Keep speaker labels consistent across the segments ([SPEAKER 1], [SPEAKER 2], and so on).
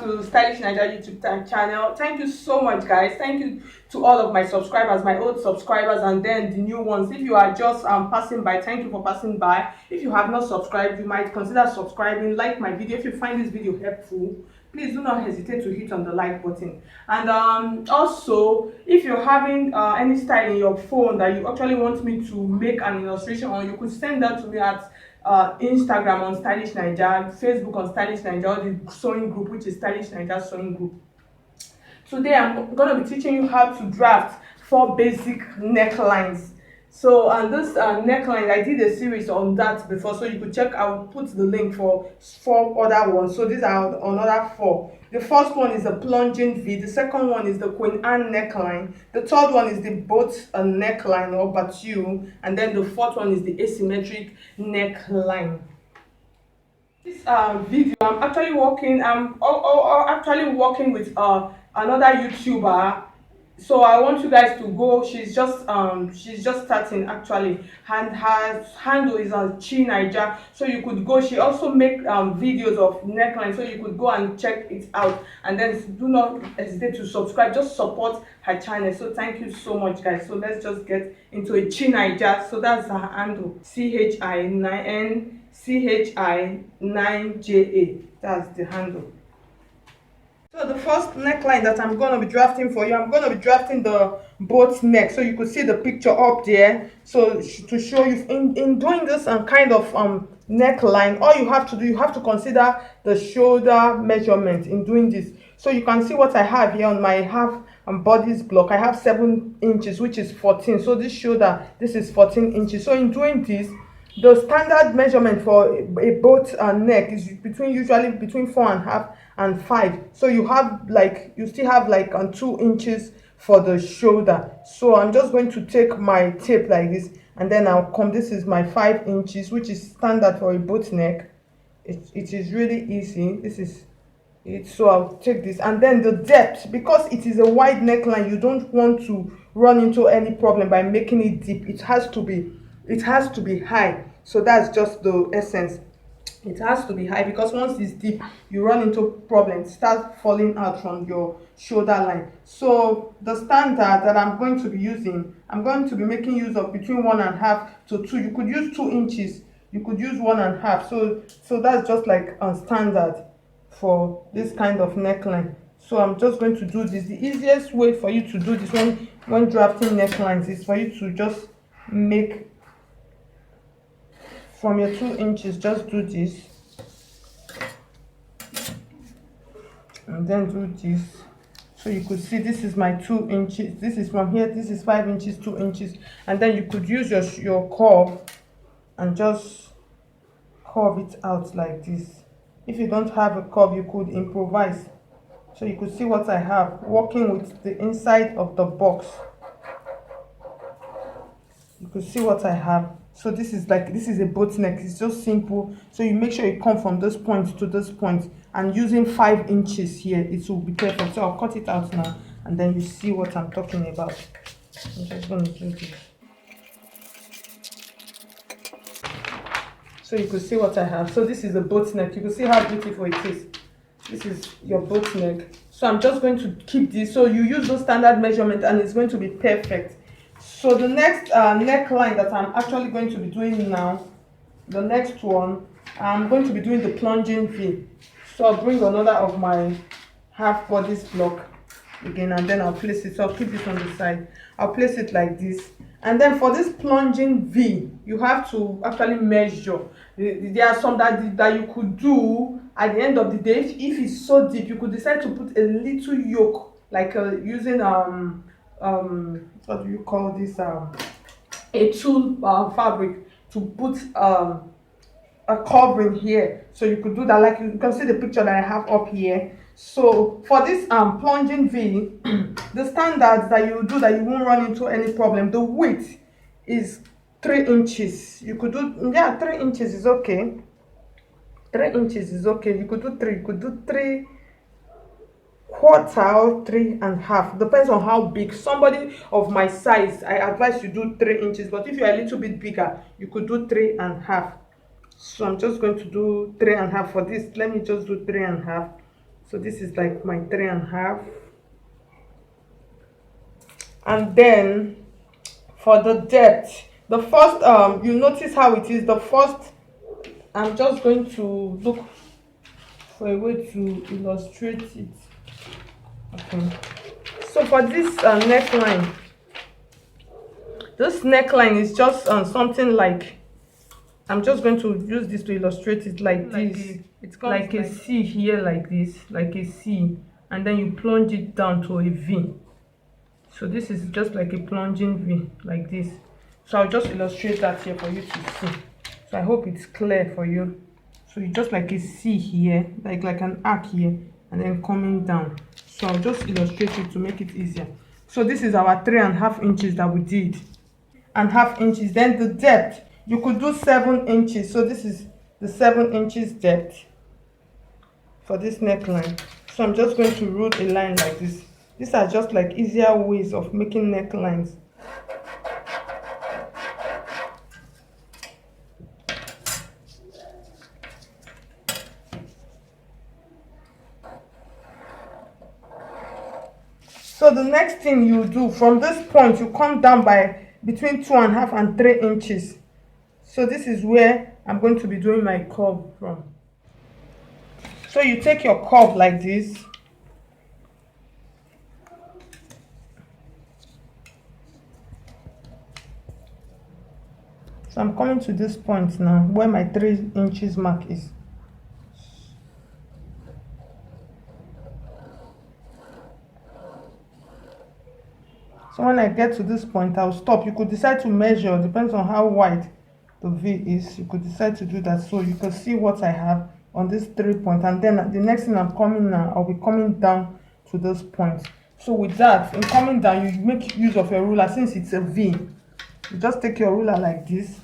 [SPEAKER 1] to Stylish Naija YouTube channel. Thank you so much, guys. Thank you to all of my subscribers, my old subscribers, and then the new ones. If you are just passing by, thank you for passing by. If you have not subscribed, you might consider subscribing. Like my video if you find this video helpful. Please do not hesitate to hit on the like button. And also, if you're having any style in your phone that you actually want me to make an illustration on, you could send that to me at Instagram on Stylish Naija, Facebook on Stylish Naija, or the sewing group, which is Stylish Naija sewing group. Today I'm going to be teaching you how to draft 4 basic necklines. So this neckline, I did a series on that before, so you could check. I'll put the link for 4 other ones. So these are another 4. The first one is the plunging V, the second one is the Queen Anne neckline, the third one is the boat neckline or battue, and then the fourth one is the asymmetric neckline. This video, I'm actually working with another YouTuber. So I want you guys to go. She's just starting actually, and her handle is stylishnaija. So you could go. She also make videos of neckline, so you could go and check it out. And then do not hesitate to subscribe. Just support her channel. So thank you so much, guys. So let's just get into a stylishnaija. So that's her handle, CHI9JA. That's the handle. So the first neckline that I'm going to be drafting for you, I'm going to be drafting the boat neck. So you could see the picture up there. So to show you, in doing this kind of neckline, all you have to do, you have to consider the shoulder measurement in doing this. So you can see what I have here on my half bodice block. I have 7 inches, which is 14. So this shoulder, this is 14 inches. So in doing this, the standard measurement for a boat neck is usually between 4.5 and 5. So you still have like 2 inches for the shoulder. So I'm just going to take my tape like this, and then I'll come. This is my 5 inches, which is standard for a boat neck. It is really easy. This is it. So I'll take this, and then the depth, because it is a wide neckline, you don't want to run into any problem by making it deep. It has to be high. So that's just the essence. It has to be high, because once it's deep, you run into problems. Start falling out from your shoulder line. So the standard that I'm going to be using, I'm going to be making use of between 1.5 to 2. You could use 2 inches. You could use 1.5. So that's just like a standard for this kind of neckline. So I'm just going to do this. The easiest way for you to do this when drafting necklines is for you to just make from your 2 inches, just do this, and then do this. So you could see this is my 2 inches. This is from here. This is 5 inches, 2 inches, and then you could use your curve and just curve it out like this. If you don't have a curve, you could improvise. So you could see what I have working with the inside of the box. You could see what I have. So this is a boat neck. It's just simple. So you make sure you come from this point to this point, and using 5 inches here, it will be perfect. So I'll cut it out now, and then you see what I'm talking about. I'm just going to do this. So you could see what I have. So this is a boat neck. You can see how beautiful it is. This is your boat neck. So I'm just going to keep this. So you use the standard measurement, and it's going to be perfect. So the next neckline that I'm actually going to be doing now, the next one, I'm going to be doing the plunging V. So I'll bring another of my half bodice block again, and then I'll place it. So I'll keep this on the side. I'll place it like this. And then for this plunging V, you have to actually measure. There are some that you could do at the end of the day. If it's so deep, you could decide to put a little yoke, like using what do you call this, a tulle fabric, to put a covering here. So you could do that, like you can see the picture that I have up here. So for this plunging V, the standards that you do that you won't run into any problem, the width is 3 inches. You could do, yeah, 3 inches is okay. 3 inches is okay. You could do 3. You could do 3 quarter or 3.5, depends on how big. Somebody of my size, I advise you do 3 inches, but if you're a little bit bigger, you could do 3.5. So I'm just going to do 3.5 for this. Let me just do 3.5 So this is like my 3.5. And then for the depth, the first you notice how it is. The first, I'm just going to look for a way to illustrate it. Okay, so for this neckline is just something like, I'm just going to use this to illustrate it like this. It's like a C here, like this, like a C, and then you plunge it down to a V. So this is just like a plunging V, like this. So I'll just illustrate that here for you to see. So I hope it's clear for you. So it's just like a C here, like an arc here, and then coming down. So I'll just illustrate it to make it easier. So this is our 3.5 inches that we did, and half inches. Then the depth, you could do 7 inches. So this is the 7 inches depth for this neckline. So I'm just going to rule a line like this. These are just like easier ways of making necklines. So the next thing you do, from this point you come down by between 2.5 and 3 inches. So this is where I'm going to be doing my curve from. So you take your curve like this. So I'm coming to this point now where my 3 inches mark is. So when I get to this point, I'll stop. You could decide to measure, depends on how wide the V is. You could decide to do that, so you can see what I have on this 3 point. And then the next thing I'm coming now, I'll be coming down to this point. So with that, in coming down, you make use of your ruler. Since it's a V, you just take your ruler like this,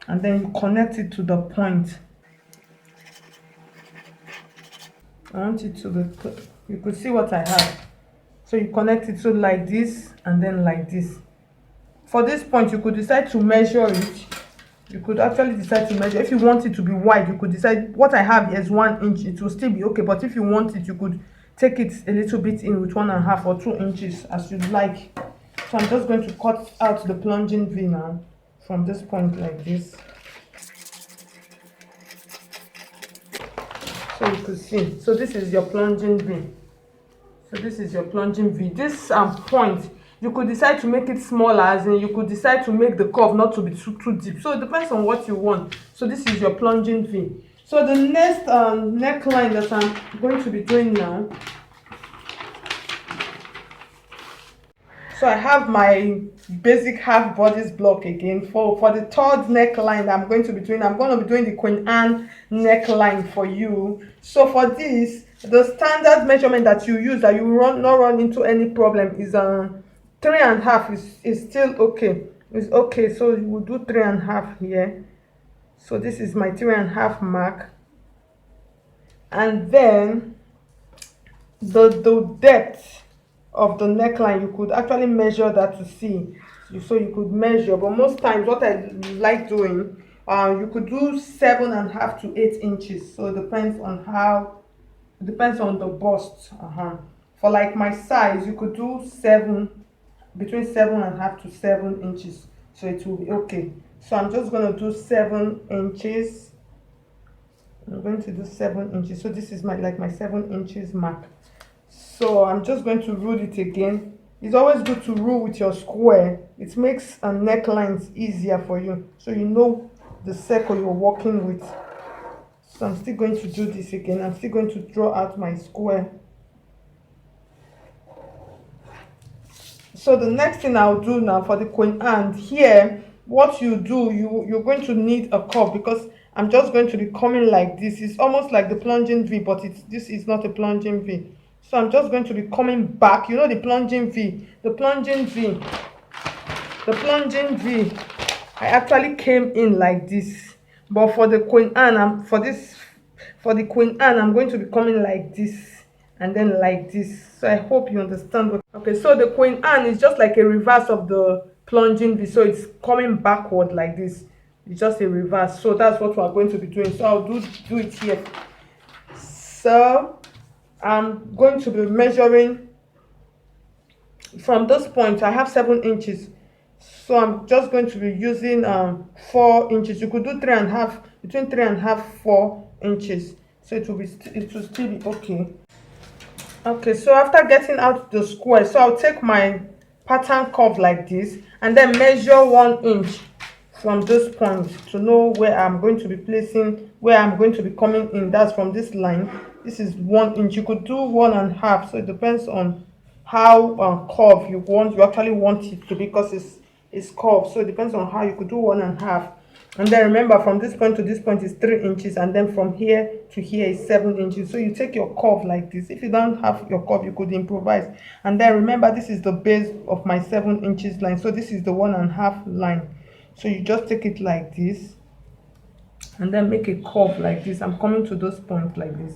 [SPEAKER 1] and then you connect it to the point. I want it to be, you could see what I have. So you connect it, so like this and then like this. For this point, you could decide to measure it. You could actually decide to measure. If you want it to be wide, you could decide, what I have is 1 inch. It will still be okay, but if you want it, you could take it a little bit in with 1.5 or 2 inches as you like. So I'm just going to cut out the plunging V now from this point like this. So you could see. So this is your plunging V. So this is your plunging V. This point, you could decide to make it smaller, as in you could decide to make the curve not to be too deep. So it depends on what you want. So this is your plunging V. So the next neckline that I'm going to be doing now. So I have my basic half bodice block again. For the third neckline that I'm going to be doing, I'm going to be doing the Queen Anne neckline for you. So for this, the standard measurement that you use, that you not run into any problem, is 3.5 is still okay. It's okay. So we'll do 3.5 here. So this is my 3.5 mark, and then the depth of the neckline, you could actually measure that to see. So you could measure, but most times what I like doing, you could do 7.5 to 8 inches. So it depends on the bust. For like my size, you could do between 7.5 to 7 inches. So it will be okay. So I'm just going to do 7 inches. I'm going to do 7 inches. So this is my 7 inches mark. So I'm just going to rule it again. It's always good to rule with your square. It makes necklines easier for you, so you know the circle you're working with. So I'm still going to do this again. I'm still going to draw out my square. So the next thing I'll do now for the Queen Anne, here, what you do, you're going to need a curve, because I'm just going to be coming like this. It's almost like the plunging V, but this is not a plunging V. So I'm just going to be coming back. You know the plunging V, I actually came in like this. But for the Queen Anne, for the Queen Anne, I'm going to be coming like this and then like this. So I hope you understand. Okay, so the Queen Anne is just like a reverse of the plunging V. So it's coming backward like this. It's just a reverse. So that's what we're going to be doing. So I'll do it here. So I'm going to be measuring from this point. I have 7 inches, so I'm just going to be using 4 inches. You could do 3.5, between 3.5 4 inches, so it will still be okay. Okay, so after getting out the square, so I'll take my pattern curve like this and then measure 1 inch from this point to know where I'm going to be placing, where I'm going to be coming in. That's from this line. This is 1 inch. You could do 1.5, so it depends on how curved you actually want it to be, because it's curved, so it depends on how. You could do 1.5. And then remember, from this point to this point is 3 inches, and then from here to here is 7 inches. So you take your curve like this. If you don't have your curve, you could improvise. And then remember, this is the base of my 7 inches line, so this is the 1.5 line. So you just take it like this and then make a curve like this. I'm coming to those points like this.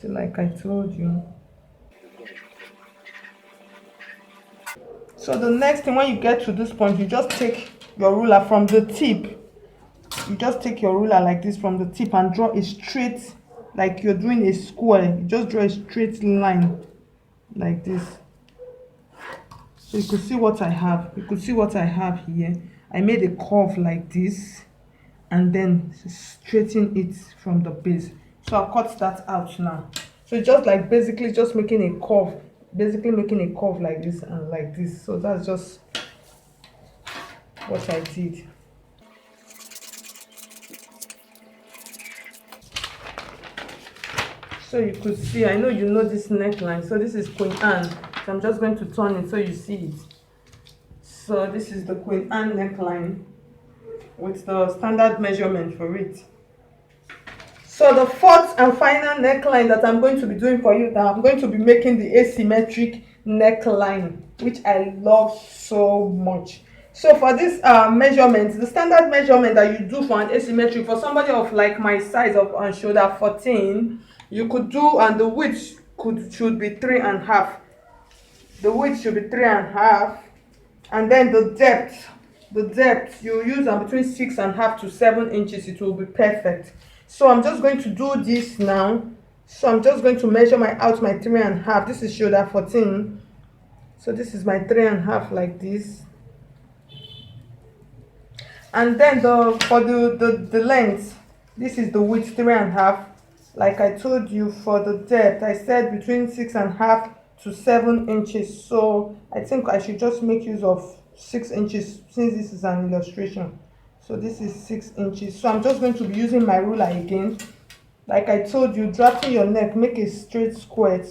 [SPEAKER 1] So like I told you. So the next thing, when you get to this point, you just take your ruler from the tip. You just take your ruler like this from the tip and draw a straight, like you're doing a square. You just draw a straight line like this. So you could see what I have. You could see what I have here. I made a curve like this and then straighten it from the base. So I'll cut that out now. So just like basically just making a curve, basically making a curve like this and like this. So that's just what I did. So you could see, I know you know this neckline. So this is Queen Anne. So I'm just going to turn it so you see it. So this is the Queen Anne neckline with the standard measurement for it. So the fourth and final neckline that I'm going to be doing for you now, I'm going to be making the asymmetric neckline, which I love so much. So for this measurement, the standard measurement that you do for an asymmetric, for somebody of like my size of shoulder 14, you could do, and the width should be 3.5. The width should be 3.5, and then the depth you use between 6.5 to 7 inches. It will be perfect. So I'm just going to do this now. So I'm just going to measure out my 3.5. This is shoulder 14. So this is my 3.5 like this. And then for the length, this is the width 3.5. Like I told you, for the depth, I said between 6.5 to 7 inches. So I think I should just make use of 6 inches since this is an illustration. So this is 6 inches. So I'm just going to be using my ruler again. Like I told you, drafting your neck, make a straight square.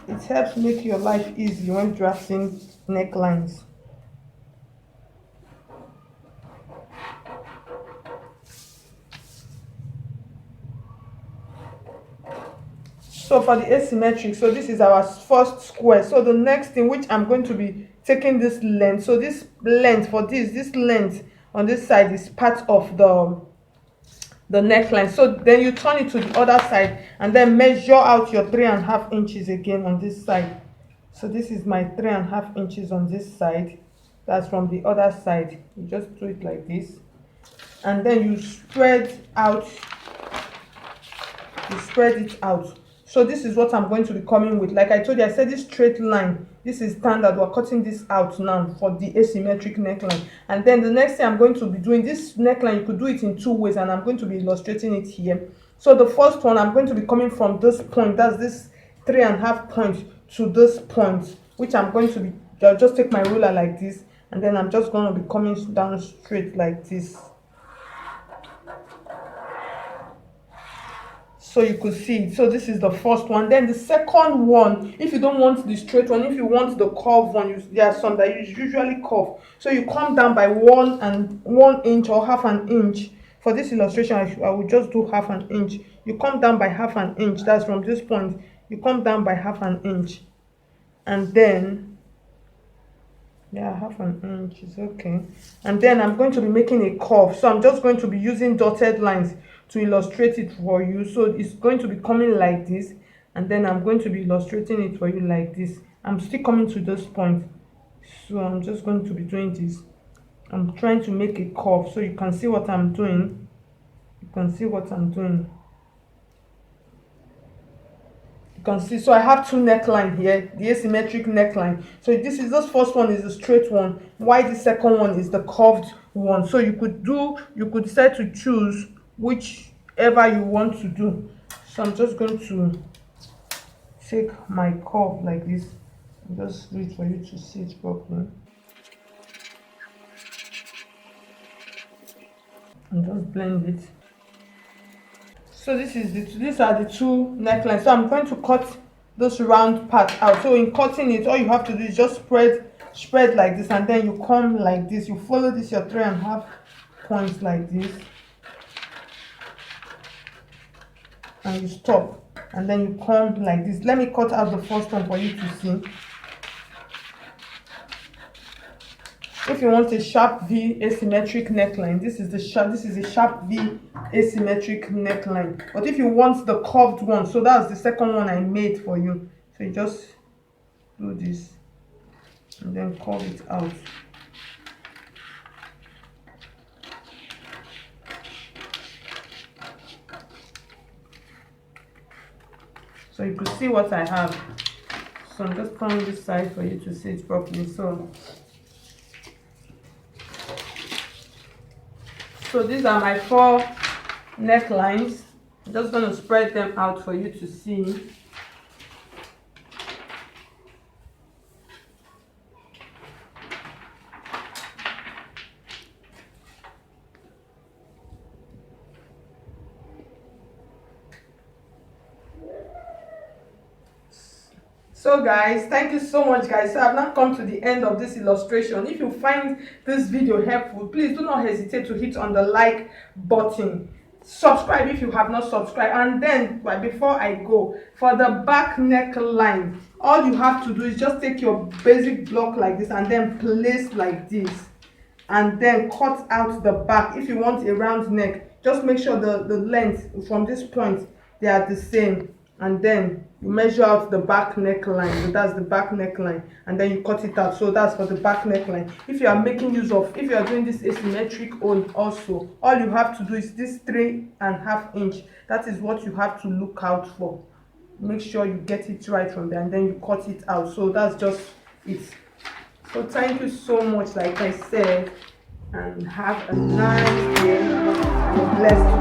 [SPEAKER 1] It helps make your life easy when drafting necklines. So for the asymmetric, so this is our first square. So the next thing, which I'm going to be taking this length. So this length for this length on this side is part of the neckline. So then you turn it to the other side and then measure out your 3.5 inches again on this side. So this is my 3.5 inches on this side. That's from the other side. You just do it like this, and then you spread it out. So this is what I'm going to be coming with. Like I told you, I said this straight line, this is standard. We're cutting this out now for the asymmetric neckline. And then the next thing I'm going to be doing, this neckline, you could do it in 2 ways, and I'm going to be illustrating it here. So the first one, I'm going to be coming from this point, that's this 3.5 point, to this point, which I'm going to be, I'll just take my ruler like this, and then I'm just going to be coming down straight like this. So you could see it. So this is the first one. Then the second one, if you don't want the straight one, if you want the curved one, there are some that is usually curved. So you come down by 1 inch or half an inch. For this illustration, I will just do half an inch. You come down by half an inch. That's from this point. You come down by half an inch, and then half an inch is okay. And then I'm going to be making a curve. So I'm just going to be using dotted lines to illustrate it for you. So it's going to be coming like this, and then I'm going to be illustrating it for you like this. I'm still coming to this point, so I'm just going to be doing this. I'm trying to make a curve so you can see what I'm doing. You You can see what I'm doing. You can see, so I have two neckline here, the asymmetric neckline. So this first one is the straight one, while the second one is the curved one. So you could decide to choose whichever you want to do. So I'm just going to take my curve like this and just do it for you to see it properly. And just blend it. So these are the two necklines. So I'm going to cut this round part out. So in cutting it, all you have to do is just spread like this, and then you come like this. You follow this your 3.5 points like this, and you stop, and then you come like this. Let me cut out the first one for you to see. If you want a sharp V asymmetric neckline, this is a sharp V asymmetric neckline. But if you want the curved one, so that's the second one I made for you. So you just do this and then curve it out. So you could see what I have. So I'm just turning this side for you to see it properly. So these are my 4 necklines. I'm just going to spread them out for you to see. So guys, thank you so much guys. So I've now come to the end of this illustration. If you find this video helpful, please do not hesitate to hit on the like button. Subscribe if you have not subscribed. And then right before I go, for the back neckline, all you have to do is just take your basic block like this and then place like this, and then cut out the back. If you want a round neck, just make sure the length from this point they are the same, and then you measure out the back neckline. So that's the back neckline, and then you cut it out. So that's for the back neckline. If you are if you are doing this asymmetric on also, all you have to do is this 3.5 inch. That is what you have to look out for. Make sure you get it right from there, and then you cut it out. So that's just it. So thank you so much, like I said, and have a nice day and a blessed